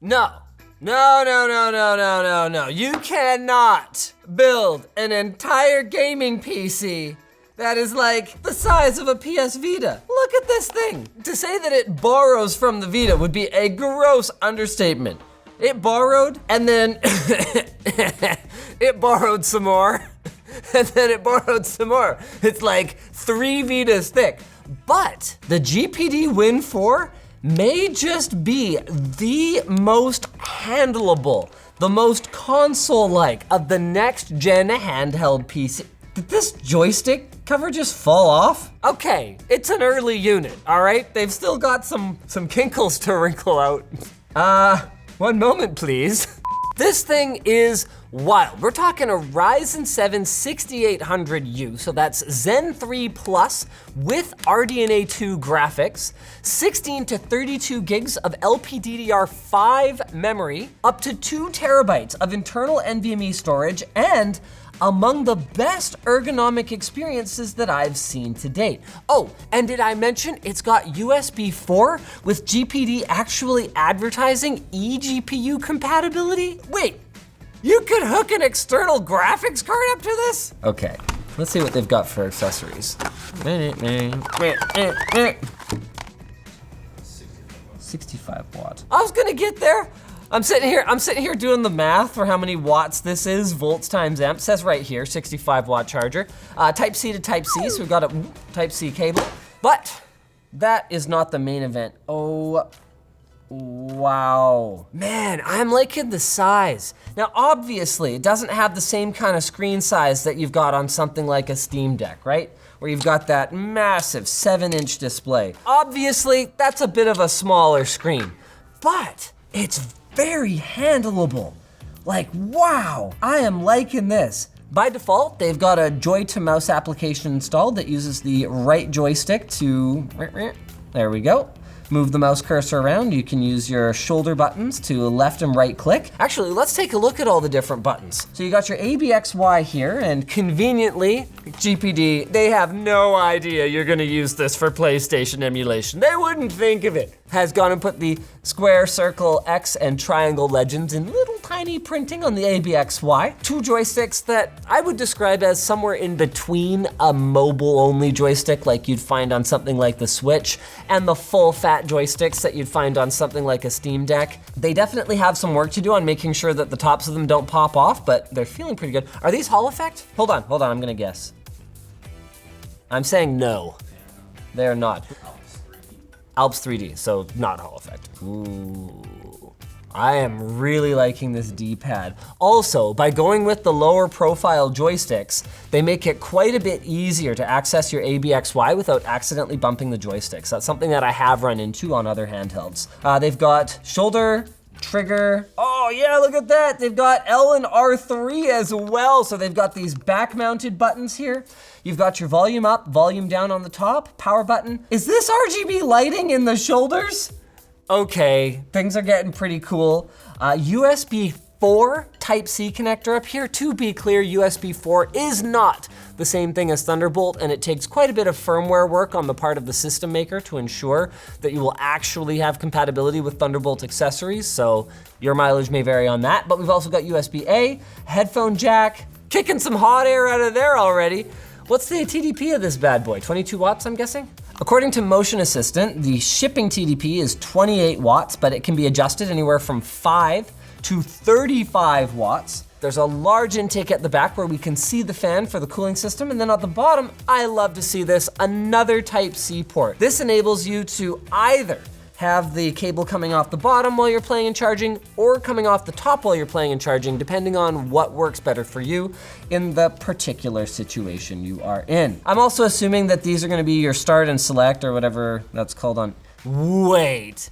No. No. You cannot build an entire gaming PC that is like the size of a PS Vita. Look at this thing. To say that it borrows from the Vita would be a gross understatement. It borrowed, and then it borrowed some more, and then it borrowed some more. It's like 3 Vitas thick. But the GPD Win 4 may just be the most handleable, the most console-like of the next gen handheld PC. Did this joystick cover just fall off? Okay, it's an early unit, all right? They've still got some kinkles to wrinkle out. One moment, please. This thing is wild. We're talking a Ryzen 7 6800U, so that's Zen 3 Plus with RDNA 2 graphics, 16 to 32 gigs of LPDDR5 memory, up to 2 terabytes of internal NVMe storage, and among the best ergonomic experiences that I've seen to date. Oh, and did I mention it's got USB 4 with GPD actually advertising eGPU compatibility? Wait, you could hook an external graphics card up to this? Okay, let's see what they've got for accessories. 65 watts. I was gonna get there. I'm sitting here doing the math for how many watts this is, volts times amp. It says right here, 65 watt charger. Type C to Type C, so we've got a Type C cable. But that is not the main event. Oh, wow. Man, I'm liking the size. Now, obviously, it doesn't have the same kind of screen size that you've got on something like a Steam Deck, right? Where you've got that massive 7-inch display. Obviously, that's a bit of a smaller screen, but it's very handleable. Like, wow, I am liking this. By default, they've got a Joy to Mouse application installed that uses the right joystick to, there we go. Move the mouse cursor around. You can use your shoulder buttons to left and right click. Actually, let's take a look at all the different buttons. So you got your ABXY here, and conveniently, GPD, they have no idea you're gonna use this for PlayStation emulation. They wouldn't think of it. Has gone and put the square, circle, X, and triangle legends in little tiny printing on the ABXY. 2 joysticks that I would describe as somewhere in between a mobile-only joystick like you'd find on something like the Switch and the full-fat joysticks that you'd find on something like a Steam Deck. They definitely have some work to do on making sure that the tops of them don't pop off, but they're feeling pretty good. Are these Hall Effect? Hold on, I'm gonna guess. I'm saying no, they're not. Alps 3D, so not Hall Effect. Ooh, I am really liking this D-pad. Also, by going with the lower profile joysticks, they make it quite a bit easier to access your ABXY without accidentally bumping the joysticks. That's something that I have run into on other handhelds. They've got shoulder, trigger. Oh yeah, look at that. They've got L and R3 as well. So they've got these back mounted buttons here. You've got your volume up, volume down on the top, power button. Is this RGB lighting in the shoulders? Okay, things are getting pretty cool. USB 4 Type-C connector up here. To be clear, USB 4 is not the same thing as Thunderbolt, and it takes quite a bit of firmware work on the part of the system maker to ensure that you will actually have compatibility with Thunderbolt accessories, so your mileage may vary on that. But we've also got USB-A, headphone jack, kicking some hot air out of there already. What's the TDP of this bad boy? 22 watts, I'm guessing? According to Motion Assistant, the shipping TDP is 28 watts, but it can be adjusted anywhere from 5 to 35 watts. There's a large intake at the back where we can see the fan for the cooling system, and then at the bottom, I love to see this, another Type-C port. This enables you to either have the cable coming off the bottom while you're playing and charging, or coming off the top while you're playing and charging, depending on what works better for you in the particular situation you are in. I'm also assuming that these are gonna be your start and select, or whatever that's called on. Wait,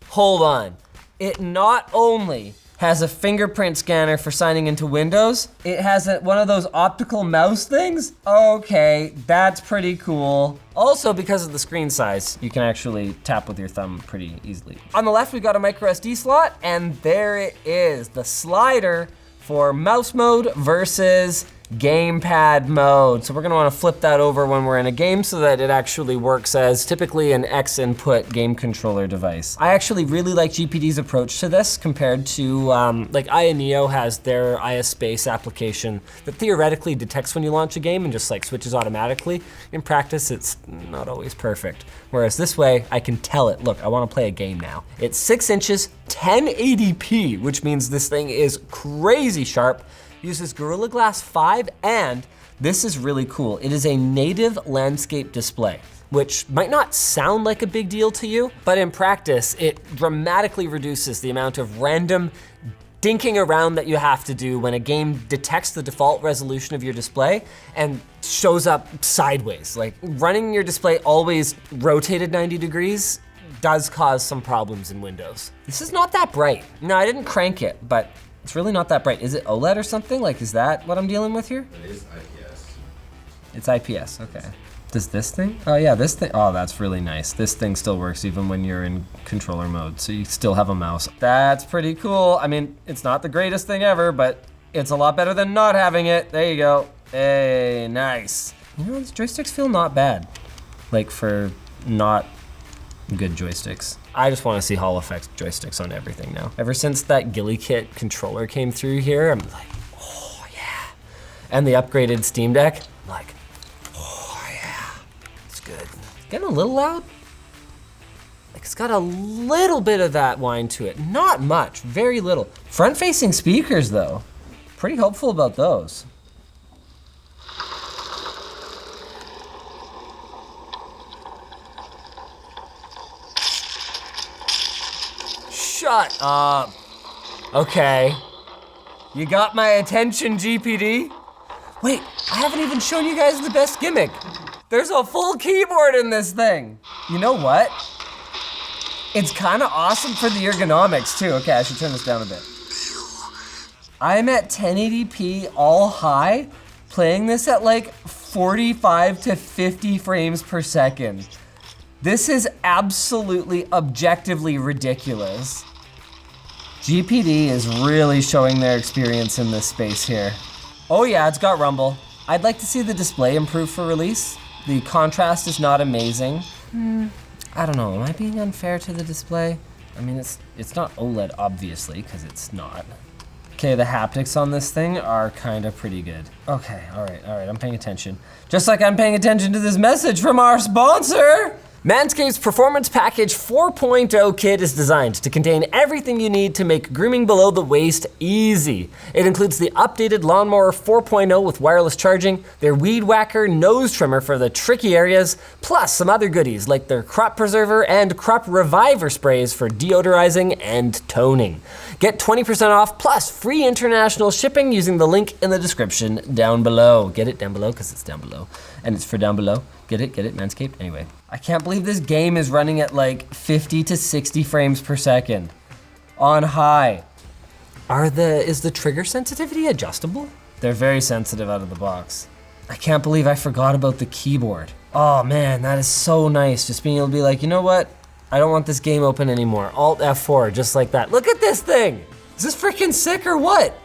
hold on. It not only has a fingerprint scanner for signing into Windows, it has one of those optical mouse things. Okay, that's pretty cool. Also, because of the screen size, you can actually tap with your thumb pretty easily. On the left, we've got a micro SD slot, and there it is, the slider for mouse mode versus gamepad mode. So we're gonna wanna flip that over when we're in a game so that it actually works as typically an X input game controller device. I actually really like GPD's approach to this compared to, like Ayaneo has their ISpace application that theoretically detects when you launch a game and just like switches automatically. In practice, it's not always perfect. Whereas this way, I can tell it, look, I wanna play a game now. It's 6 inches, 1080p, which means this thing is crazy sharp. Uses Gorilla Glass 5, and this is really cool. It is a native landscape display, which might not sound like a big deal to you, but in practice, it dramatically reduces the amount of random dinking around that you have to do when a game detects the default resolution of your display and shows up sideways. Like running your display always rotated 90 degrees does cause some problems in Windows. This is not that bright. No, I didn't crank it, but it's really not that bright. Is it OLED or something? Like, is that what I'm dealing with here? It is IPS. It's IPS, okay. Does this thing? Oh yeah, this thing, oh, that's really nice. This thing still works even when you're in controller mode, so you still have a mouse. That's pretty cool. I mean, it's not the greatest thing ever, but it's a lot better than not having it. There you go. Hey, nice. You know, these joysticks feel not bad. Like for not good joysticks. I just want to see Hall effect joysticks on everything now. Ever since that Ghillie Kit controller came through here, I'm like, oh yeah. And the upgraded Steam Deck, I'm like, oh yeah, it's good. Getting a little loud. Like it's got a little bit of that whine to it. Not much, very little. Front-facing speakers though, pretty hopeful about those. Shut up. Okay. You got my attention, GPD? Wait, I haven't even shown you guys the best gimmick. There's a full keyboard in this thing. You know what? It's kind of awesome for the ergonomics too. Okay, I should turn this down a bit. I'm at 1080p all high, playing this at like 45 to 50 frames per second. This is absolutely objectively ridiculous. GPD is really showing their experience in this space here. Oh yeah, it's got rumble. I'd like to see the display improve for release. The contrast is not amazing. I don't know, am I being unfair to the display? I mean, it's not OLED obviously, because it's not. Okay, the haptics on this thing are kind of pretty good. Okay, all right, I'm paying attention. Just like I'm paying attention to this message from our sponsor. Manscaped's Performance Package 4.0 kit is designed to contain everything you need to make grooming below the waist easy. It includes the updated Lawnmower 4.0 with wireless charging, their Weed Whacker nose trimmer for the tricky areas, plus some other goodies like their Crop Preserver and Crop Reviver sprays for deodorizing and toning. Get 20% off plus free international shipping using the link in the description down below. Get it down below because it's down below. And it's for down below. Get it, Manscaped? Anyway. I can't believe this game is running at like 50 to 60 frames per second on high. Is the trigger sensitivity adjustable? They're very sensitive out of the box. I can't believe I forgot about the keyboard. Oh man, that is so nice. Just being able to be like, you know what? I don't want this game open anymore. Alt F4, just like that. Look at this thing. Is this freaking sick or what?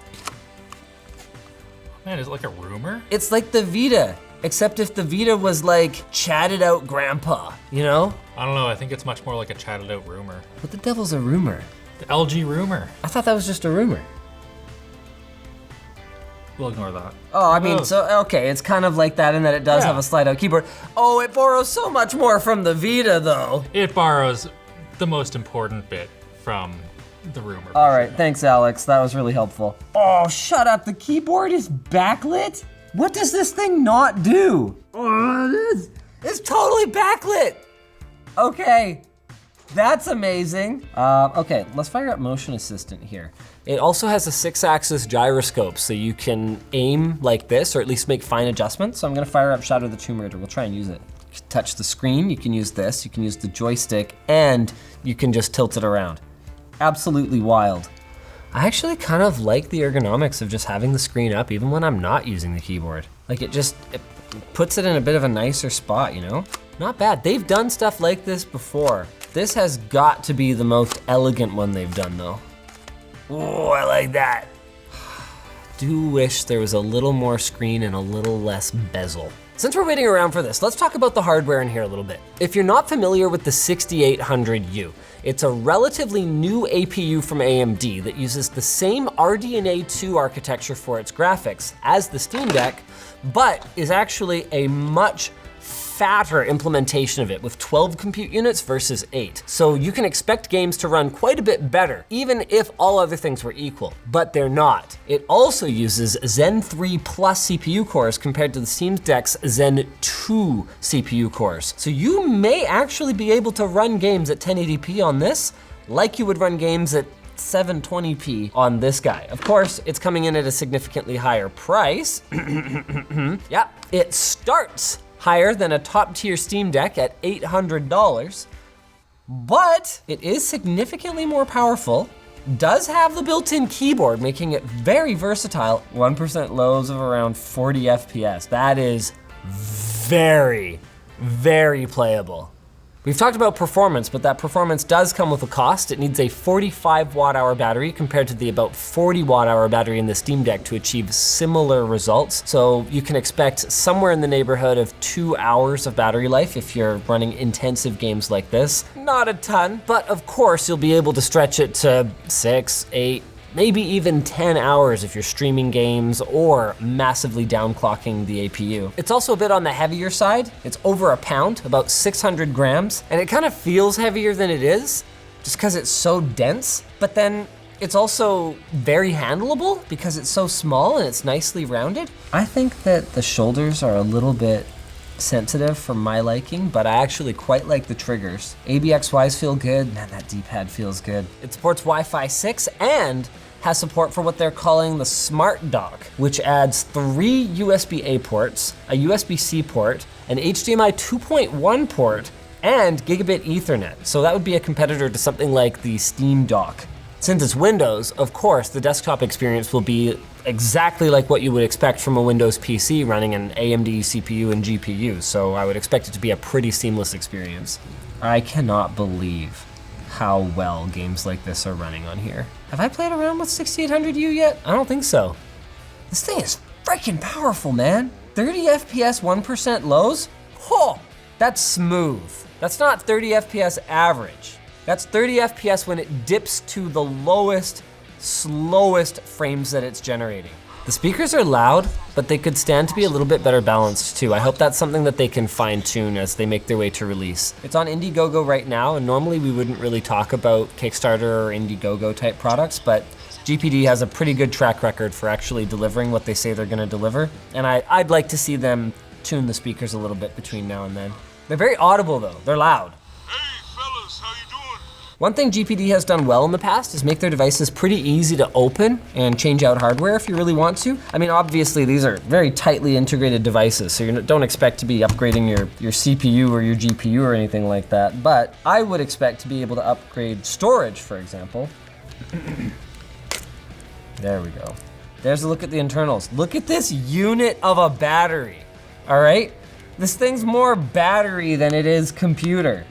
Man, is it like a rumor? It's like the Vita, except if the Vita was like chatted out grandpa, you know? I don't know, I think it's much more like a chatted out rumor. What the devil's a rumor? The LG rumor. I thought that was just a rumor. We'll ignore that. Oh, I mean, so, okay, it's kind of like that in that it does have a slide out keyboard. Oh, it borrows so much more from the Vita though. It borrows the most important bit from the rumor. All right, thanks Alex, that was really helpful. Oh, shut up, the keyboard is backlit? What does this thing not do? Oh, it is. It's totally backlit. Okay, that's amazing. Okay, let's fire up Motion Assistant here. It also has a 6-axis gyroscope, so you can aim like this, or at least make fine adjustments. So I'm gonna fire up Shadow the Tomb Raider. We'll try and use it. You can touch the screen, you can use this, you can use the joystick, and you can just tilt it around. Absolutely wild. I actually kind of like the ergonomics of just having the screen up even when I'm not using the keyboard. Like it puts it in a bit of a nicer spot, you know? Not bad. They've done stuff like this before. This has got to be the most elegant one they've done though. Oh, I like that. do wish there was a little more screen and a little less bezel. Since we're waiting around for this, let's talk about the hardware in here a little bit. If you're not familiar with the 6800U, it's a relatively new APU from AMD that uses the same RDNA 2 architecture for its graphics as the Steam Deck, but is actually a much fatter implementation of it with 12 compute units versus 8. So you can expect games to run quite a bit better, even if all other things were equal, but they're not. It also uses Zen 3 Plus CPU cores compared to the Steam Deck's Zen 2 CPU cores. So you may actually be able to run games at 1080p on this, like you would run games at 720p on this guy. Of course, it's coming in at a significantly higher price. Yeah, it starts higher than a top tier Steam Deck at $800, but it is significantly more powerful, does have the built-in keyboard, making it very versatile. 1% lows of around 40 FPS. That is very, very playable. We've talked about performance, but that performance does come with a cost. It needs a 45 watt-hour battery compared to the about 40 watt-hour battery in the Steam Deck to achieve similar results. So you can expect somewhere in the neighborhood of 2 hours of battery life if you're running intensive games like this. Not a ton, but of course you'll be able to stretch it to 6, 8, maybe even 10 hours if you're streaming games or massively downclocking the APU. It's also a bit on the heavier side. It's over a pound, about 600 grams, and it kind of feels heavier than it is just because it's so dense, but then it's also very handleable because it's so small and it's nicely rounded. I think that the shoulders are a little bit sensitive for my liking, but I actually quite like the triggers. ABXYs feel good, man, that D-pad feels good. It supports Wi-Fi 6 and has support for what they're calling the Smart Dock, which adds 3 USB-A ports, a USB-C port, an HDMI 2.1 port, and gigabit Ethernet. So that would be a competitor to something like the Steam Dock. Since it's Windows, of course, the desktop experience will be exactly like what you would expect from a Windows PC running an AMD CPU and GPU, so I would expect it to be a pretty seamless experience. I cannot believe how well games like this are running on here. Have I played around with 6800U yet? I don't think so. This thing is freaking powerful, man. 30 FPS, 1% lows? Oh, that's smooth. That's not 30 FPS average. That's 30 FPS when it dips to the lowest, slowest frames that it's generating. The speakers are loud, but they could stand to be a little bit better balanced too. I hope that's something that they can fine tune as they make their way to release. It's on Indiegogo right now, and normally we wouldn't really talk about Kickstarter or Indiegogo type products, but GPD has a pretty good track record for actually delivering what they say they're gonna deliver. And I'd like to see them tune the speakers a little bit between now and then. They're very audible though, they're loud. One thing GPD has done well in the past is make their devices pretty easy to open and change out hardware if you really want to. I mean, obviously these are very tightly integrated devices, so you don't expect to be upgrading your CPU or your GPU or anything like that, but I would expect to be able to upgrade storage, for example. There we go. There's a look at the internals. Look at this unit of a battery, all right? This thing's more battery than it is computer.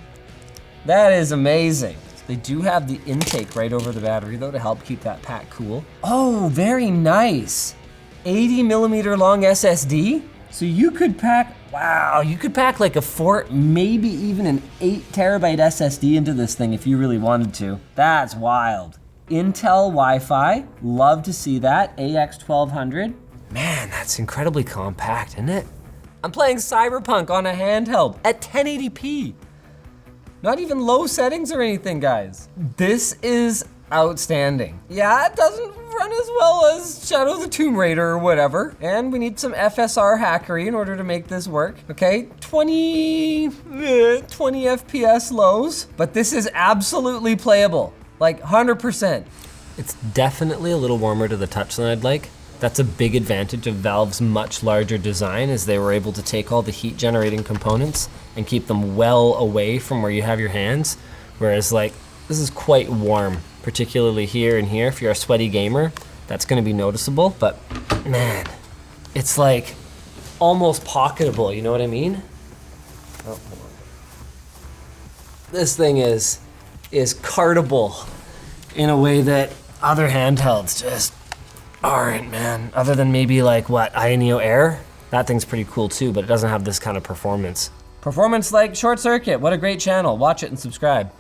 That is amazing. They do have the intake right over the battery though to help keep that pack cool. Oh, very nice. 80 millimeter long SSD. So you could pack, wow, you could pack like a 4, maybe even an 8 terabyte SSD into this thing if you really wanted to. That's wild. Intel Wi-Fi, love to see that. AX1200. Man, that's incredibly compact, isn't it? I'm playing Cyberpunk on a handheld at 1080p. Not even low settings or anything, guys. This is outstanding. Yeah, it doesn't run as well as Shadow of the Tomb Raider or whatever, and we need some FSR hackery in order to make this work, okay? 20 FPS lows, but this is absolutely playable, like 100%. It's definitely a little warmer to the touch than I'd like. That's a big advantage of Valve's much larger design, as they were able to take all the heat generating components and keep them well away from where you have your hands. Whereas like, this is quite warm, particularly here and here. If you're a sweaty gamer, that's gonna be noticeable, but man, it's like almost pocketable, you know what I mean? Oh, this thing is cartable in a way that other handhelds just aren't, man. Other than maybe like what, Ayaneo Air? That thing's pretty cool too, but it doesn't have this kind of performance. Performance like ShortCircuit, what a great channel. Watch it and subscribe.